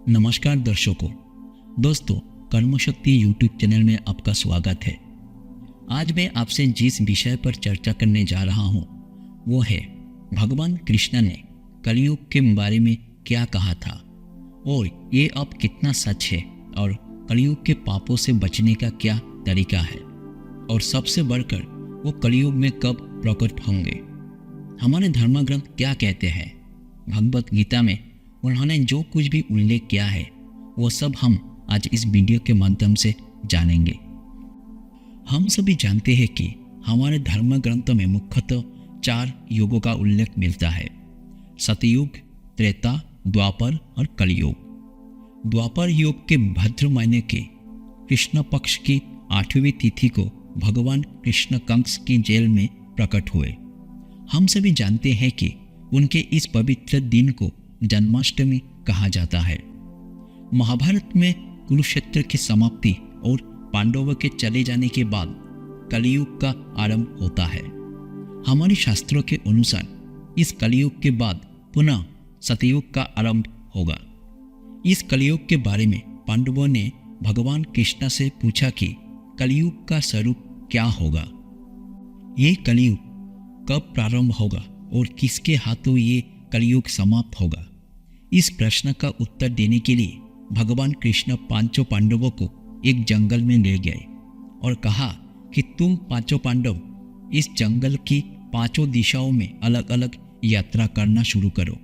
नमस्कार दर्शकों, दोस्तों, कर्मशक्ति यूट्यूब चैनल में आपका स्वागत है। आज मैं आपसे जिस विषय पर चर्चा करने जा रहा हूँ वो है भगवान कृष्ण ने कलयुग के बारे में क्या कहा था और ये अब कितना सच है और कलयुग के पापों से बचने का क्या तरीका है और सबसे बढ़कर वो कलयुग में कब प्रकट होंगे। हमारे धर्म ग्रंथ क्या कहते हैं। भगवत गीता में उन्होंने जो कुछ भी उल्लेख किया है वो सब हम आज इस वीडियो के माध्यम से जानेंगे। हम सभी जानते हैं कि हमारे धर्म ग्रंथों में मुख्यतः 4 युगों का उल्लेख मिलता है: सतयुग, त्रेता, द्वापर और कलयुग। द्वापर युग के भद्र महीने के कृष्ण पक्ष की 8वीं तिथि को भगवान कृष्ण कंस की जेल में प्रकट हुए। हम सभी जानते हैं कि उनके इस पवित्र दिन को जन्माष्टमी कहा जाता है। महाभारत में कुरुक्षेत्र की समाप्ति और पांडवों के चले जाने के बाद कलयुग का आरंभ होता है। हमारे शास्त्रों के अनुसार इस कलयुग के बाद पुनः सतयुग का आरंभ होगा। इस कलयुग के बारे में पांडवों ने भगवान कृष्ण से पूछा कि कलयुग का स्वरूप क्या होगा, ये कलयुग कब प्रारंभ होगा और किसके हाथों ये कलयुग समाप्त होगा। इस प्रश्न का उत्तर देने के लिए भगवान कृष्ण 5 पांडवों को एक जंगल में ले गए और कहा कि तुम 5 पांडव इस जंगल की 5 दिशाओं में अलग अलग यात्रा करना शुरू करो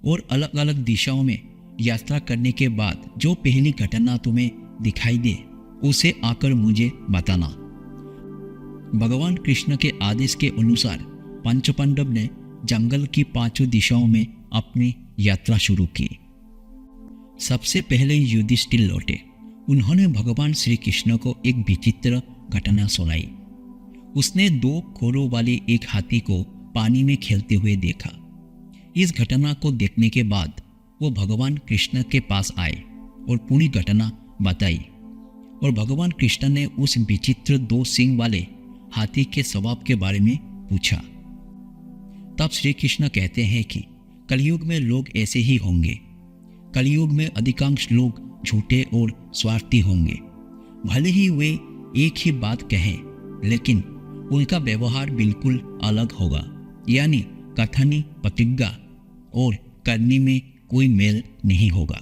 और अलग अलग दिशाओं में यात्रा करने के बाद जो पहली घटना तुम्हें दिखाई दे उसे आकर मुझे बताना। भगवान कृष्ण के आदेश के अनुसार 5 पांडव ने जंगल की 5 दिशाओं में अपनी यात्रा शुरू की। सबसे पहले युधिष्ठिर लौटे। उन्होंने भगवान श्री कृष्ण को एक विचित्र घटना सुनाई। उसने 2 खोरों वाले एक हाथी को पानी में खेलते हुए देखा। इस घटना को देखने के बाद वो भगवान कृष्ण के पास आए और पूरी घटना बताई और भगवान कृष्ण ने उस विचित्र 2 सींग वाले हाथी के स्वभाव के बारे में पूछा। तब श्री कृष्ण कहते हैं कि कलयुग में लोग ऐसे ही होंगे। कलयुग में अधिकांश लोग झूठे और स्वार्थी होंगे। भले ही वे एक ही बात कहें, लेकिन उनका व्यवहार बिल्कुल अलग होगा, यानी कथनी प्रतिज्ञा और करने में कोई मेल नहीं होगा।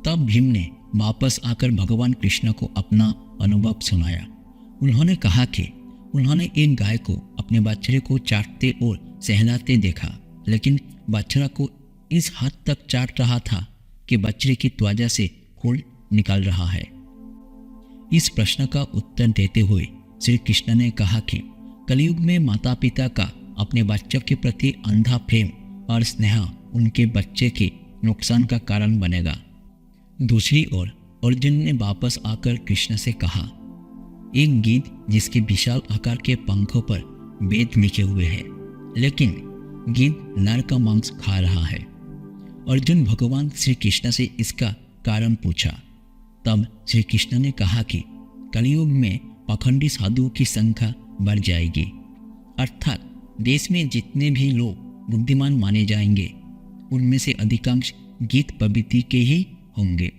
तब भीम ने वापस आकर भगवान कृष्ण को अपना अनुभव सुनाया। उन्होंने कहा कि उन्होंने एक गाय को अपने बछड़े को चाटते और सहलाते देखा, लेकिन बछड़ा को इस हद तक चाट रहा था कि बछड़े की त्वचा से खून निकल रहा है। इस प्रश्न का उत्तर देते हुए श्री कृष्ण ने कहा कि कलयुग में माता पिता का अपने बच्चों के प्रति अंधा प्रेम और स्नेह उनके बच्चे के नुकसान का कारण बनेगा। दूसरी ओर अर्जुन ने वापस आकर कृष्ण से कहा, एक गिद्ध जिसके विशाल आकार के पंखों पर वेद लिखे हुए हैं, लेकिन गिद्ध नर का मांस खा रहा है। अर्जुन भगवान श्री कृष्ण से इसका कारण पूछा। तब श्री कृष्ण ने कहा कि कलयुग में पाखंडी साधुओं की संख्या बढ़ जाएगी, अर्थात देश में जितने भी लोग बुद्धिमान माने जाएंगे उनमें से अधिकांश गिद्ध प्रवृत्ति के ही होंगे।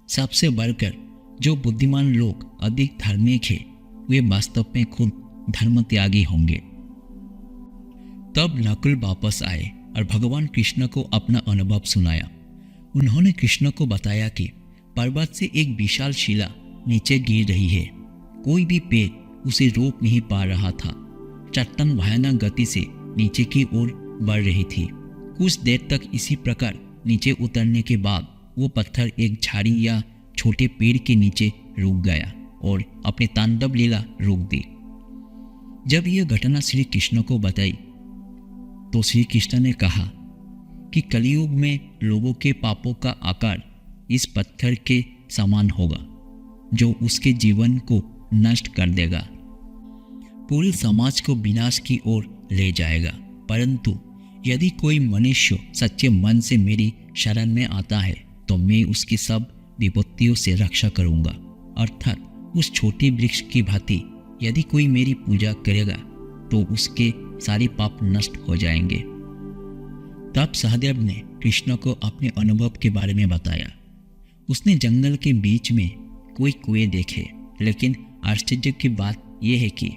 सबसे बढ़कर जो बुद्धिमान लोग अधिक धार्मिक हैं वे वास्तव में खुद धर्म त्यागी होंगे। तब नकुल वापस आए और भगवान कृष्ण को अपना अनुभव सुनाया। उन्होंने कृष्ण को बताया कि पर्वत से एक विशाल शिला नीचे गिर रही है। कोई भी पेड़ उसे रोक नहीं पा रहा था। चट्टान भयानक गति से नीचे की ओर बढ़ रही थी। कुछ देर तक इसी प्रकार नीचे उतरने के बाद वो पत्थर एक झाड़ी या छोटे पेड़ के नीचे रुक गया और अपनी तांडव लीला रोक दी। जब यह घटना श्री कृष्ण को बताई तो श्री कृष्ण ने कहा कि कलयुग में लोगों के पापों का आकार इस पत्थर के समान होगा जो उसके जीवन को नष्ट कर देगा, पूरे समाज को विनाश की ओर ले जाएगा। परंतु यदि कोई मनुष्य सच्चे मन से मेरी शरण में आता है तो मैं उसकी सब विपत्तियों से रक्षा करूंगा। अर्थात उस छोटे वृक्ष की भांति यदि कोई मेरी पूजा करेगा तो उसके सारे पाप नष्ट हो जाएंगे। तब सहदेव ने कृष्ण को अपने अनुभव के बारे में बताया। उसने जंगल के बीच में कोई कुएं देखे, लेकिन आश्चर्य की बात यह है कि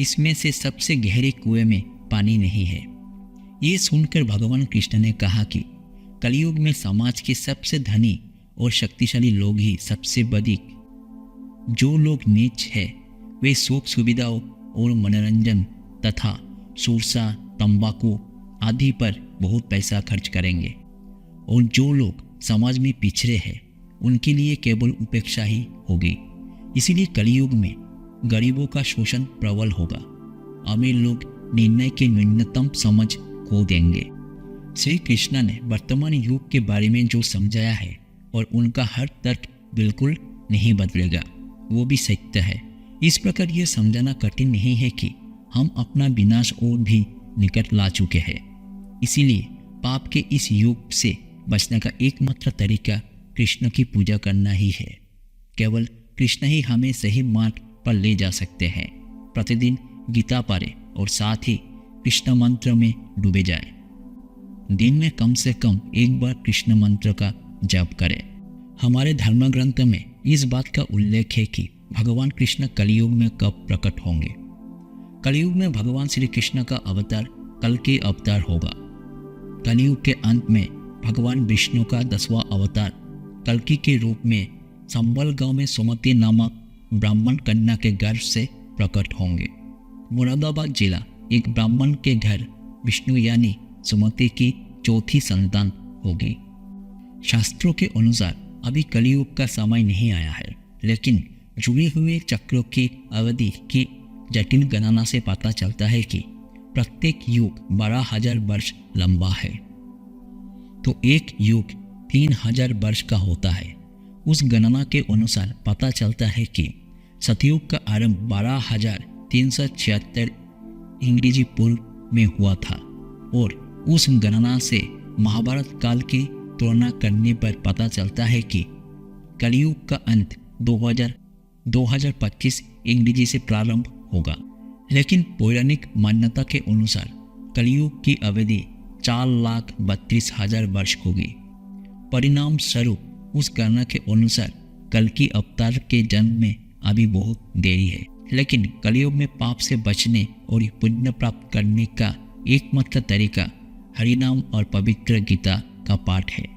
इसमें से सबसे गहरे कुएं में पानी नहीं है। ये सुनकर भगवान कृष्ण ने कहा कि कलयुग में समाज के सबसे धनी और शक्तिशाली लोग ही सबसे बधिक, जो लोग नीच है वे सुख सुविधाओं और मनोरंजन तथा सुरसा, तंबाकू आदि पर बहुत पैसा खर्च करेंगे, और जो लोग समाज में पिछड़े हैं उनके लिए केवल उपेक्षा ही होगी। इसीलिए कलयुग में गरीबों का शोषण प्रबल होगा। अमीर लोग निर्णय की न्यूनतम समझ खो देंगे। श्री कृष्ण ने वर्तमान युग के बारे में जो समझाया है और उनका हर तर्क बिल्कुल नहीं बदलेगा, वो भी सत्य है। इस प्रकार यह समझाना कठिन नहीं है कि हम अपना विनाश और भी निकट ला चुके हैं। इसीलिए पाप के इस युग से बचने का एकमात्र तरीका कृष्ण की पूजा करना ही है। केवल कृष्ण ही हमें सही मार्ग पर ले जा सकते हैं। प्रतिदिन गीता पढ़े और साथ ही कृष्ण मंत्र में डूबे जाए। दिन में कम से कम एक बार कृष्ण मंत्र का जप करें। हमारे धर्म ग्रंथ में इस बात का उल्लेख है कि भगवान कृष्ण कलयुग में कब प्रकट होंगे। कलयुग में भगवान श्री कृष्ण का अवतार कल के अवतार होगा। कलयुग के अंत में भगवान विष्णु का 10वां अवतार कल्कि के रूप में संबल गांव में सुमति नामक ब्राह्मण कन्या के गर्भ से प्रकट होंगे। मुरादाबाद जिला एक ब्राह्मण के घर विष्णु यानी सुमति की चौथी संतान होगी। शास्त्रों के अनुसार अभी कलयुग का समय नहीं आया है, लेकिन जुड़े हुए चक्रों की अवधि की जटिल गणना से पता चलता है कि प्रत्येक युग 12,000 वर्ष लंबा है। तो एक युग 3,000 वर्ष का होता है। उस गणना के अनुसार पता चलता है कि सतयुग का आरंभ 12,376 इंग्रजी पूर्व में हुआ था, और उस गणना से महाभारत काल की तुलना करने पर पता चलता है कि कलयुग का अंत 2025 इंग्रजी से प्रारंभ होगा। लेकिन पौराणिक मान्यता के अनुसार कलयुग की अवधि 4,32,000 वर्ष होगी। परिणाम स्वरूप उस गणना के अनुसार कल्कि अवतार के जन्म में अभी बहुत देरी है। लेकिन कलयुग में पाप से बचने और पुण्य प्राप्त करने का एकमात्र तरीका हरिनाम और पवित्र गीता का पाठ है।